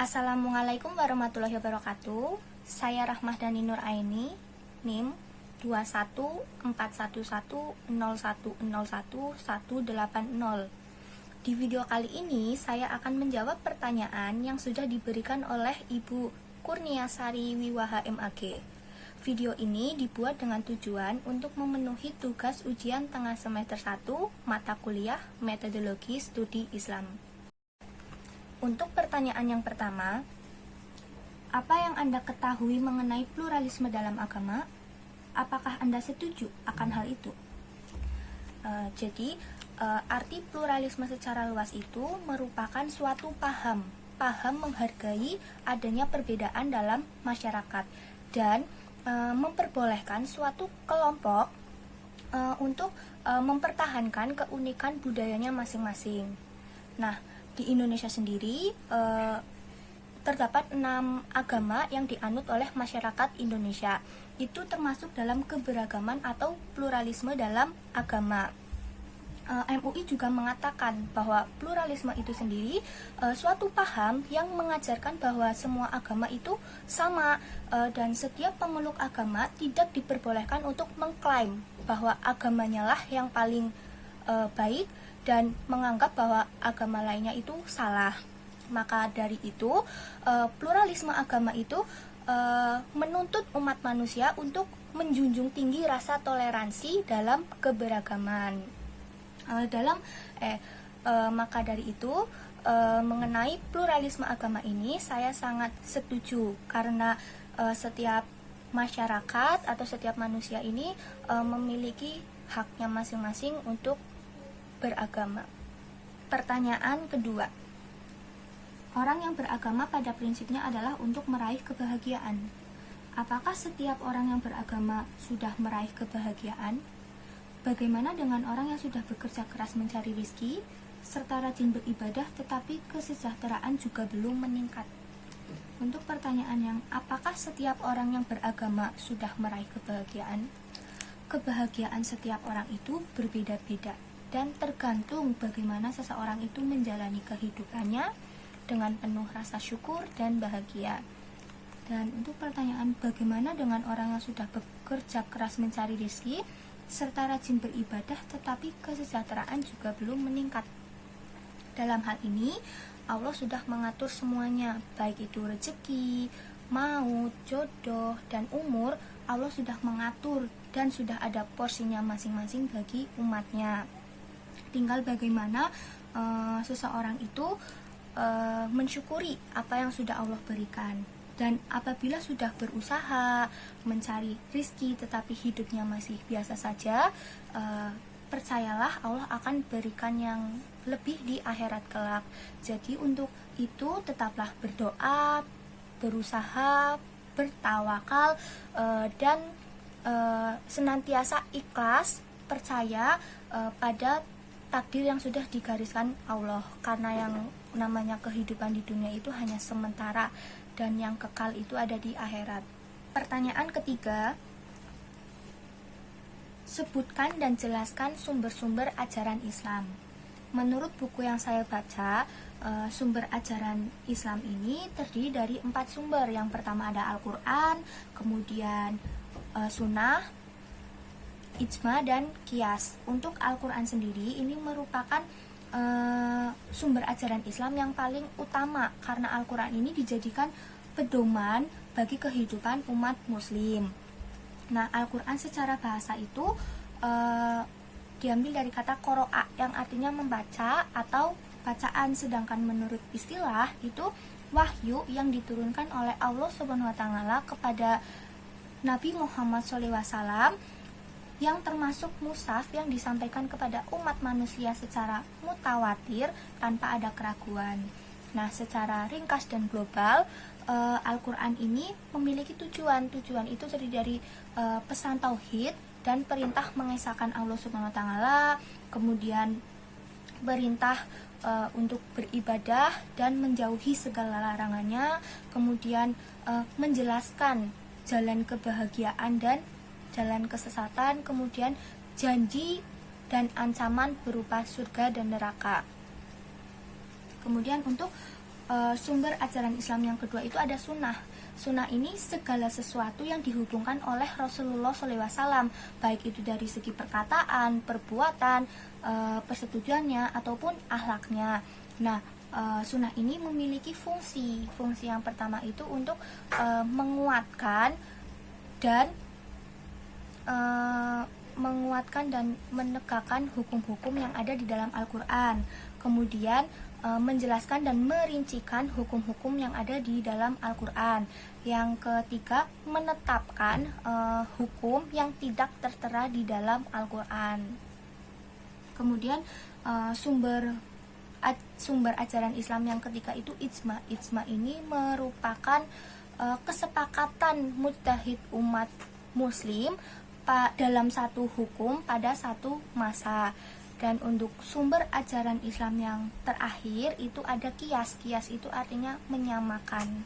Assalamualaikum warahmatullahi wabarakatuh. Saya Rahmahdani Nur Aini, NIM 21411010180. Di video kali ini saya akan menjawab pertanyaan yang sudah diberikan oleh Ibu Kurniasari Wiwaha MAG. Video ini dibuat dengan tujuan untuk memenuhi tugas ujian tengah semester 1 mata kuliah Metodologi Studi Islam. Untuk pertanyaan yang pertama, apa yang Anda ketahui mengenai pluralisme dalam agama? Apakah Anda setuju akan hal itu? Arti pluralisme secara luas itu merupakan suatu paham menghargai adanya perbedaan dalam masyarakat dan memperbolehkan suatu kelompok untuk mempertahankan keunikan budayanya masing-masing. Nah, di Indonesia sendiri terdapat 6 agama yang dianut oleh masyarakat Indonesia. Itu termasuk dalam keberagaman atau pluralisme dalam agama. MUI juga mengatakan bahwa pluralisme itu sendiri suatu paham yang mengajarkan bahwa semua agama itu sama dan setiap pemeluk agama tidak diperbolehkan untuk mengklaim bahwa agamanya lah yang paling baik dan menganggap bahwa agama lainnya itu salah. Maka dari itu, pluralisme agama itu menuntut umat manusia untuk menjunjung tinggi rasa toleransi dalam keberagaman. Maka dari itu, mengenai pluralisme agama ini saya sangat setuju karena setiap masyarakat atau setiap manusia ini memiliki haknya masing-masing untuk beragama. Pertanyaan kedua, orang yang beragama pada prinsipnya adalah untuk meraih kebahagiaan. Apakah setiap orang yang beragama sudah meraih kebahagiaan? Bagaimana dengan orang yang sudah bekerja keras mencari rezeki, serta rajin beribadah tetapi kesejahteraan juga belum meningkat? Untuk pertanyaan yang apakah setiap orang yang beragama sudah meraih kebahagiaan? Kebahagiaan setiap orang itu berbeda-beda dan tergantung bagaimana seseorang itu menjalani kehidupannya dengan penuh rasa syukur dan bahagia. Dan untuk pertanyaan bagaimana dengan orang yang sudah bekerja keras mencari rezeki serta rajin beribadah tetapi kesejahteraan juga belum meningkat? Dalam hal ini Allah sudah mengatur semuanya, baik itu rezeki, maut, jodoh, dan umur. Allah sudah mengatur dan sudah ada porsinya masing-masing bagi umatnya. Tinggal bagaimana seseorang itu mensyukuri apa yang sudah Allah berikan. Dan apabila sudah berusaha mencari rizki tetapi hidupnya masih biasa saja, percayalah Allah akan berikan yang lebih di akhirat kelak. Jadi untuk itu tetaplah berdoa, berusaha, bertawakal, dan senantiasa ikhlas percaya pada takdir yang sudah digariskan Allah, karena yang namanya kehidupan di dunia itu hanya sementara dan yang kekal itu ada di akhirat. Pertanyaan ketiga, sebutkan dan jelaskan sumber-sumber ajaran Islam. Menurut buku yang saya baca, sumber ajaran Islam ini terdiri dari 4 sumber. Yang pertama ada Al-Quran, kemudian Sunnah, Ijma, dan Qiyas. Untuk Al-Quran sendiri ini merupakan sumber ajaran Islam yang paling utama karena Al-Quran ini dijadikan pedoman bagi kehidupan umat muslim. Nah, Al-Quran secara bahasa itu diambil dari kata qoro'a yang artinya membaca atau bacaan, sedangkan menurut istilah itu wahyu yang diturunkan oleh Allah SWT kepada Nabi Muhammad SAW, yang termasuk mushaf yang disampaikan kepada umat manusia secara mutawatir tanpa ada keraguan. Nah, secara ringkas dan global, Al-Quran ini memiliki tujuan. Tujuan itu terdiri dari pesan tauhid dan perintah mengesahkan Allah SWT, kemudian perintah untuk beribadah dan menjauhi segala larangannya, kemudian menjelaskan jalan kebahagiaan dan jalan kesesatan, kemudian janji dan ancaman berupa surga dan neraka. Kemudian untuk sumber ajaran Islam yang kedua itu ada sunnah. Sunnah ini segala sesuatu yang dihubungkan oleh Rasulullah SAW, baik itu dari segi perkataan, perbuatan, persetujuannya ataupun akhlaknya. Nah, sunnah ini memiliki fungsi. Fungsi yang pertama itu untuk menguatkan dan menegakkan hukum-hukum yang ada di dalam Al-Quran. Kemudian menjelaskan dan merincikan hukum-hukum yang ada di dalam Al-Quran. Yang ketiga, menetapkan hukum yang tidak tertera di dalam Al-Quran. Kemudian sumber ajaran Islam yang ketiga itu ijma. Ijma ini merupakan kesepakatan mujtahid umat muslim dalam satu hukum pada satu masa. Dan untuk sumber ajaran Islam yang terakhir itu ada qiyas. Qiyas itu artinya menyamakan.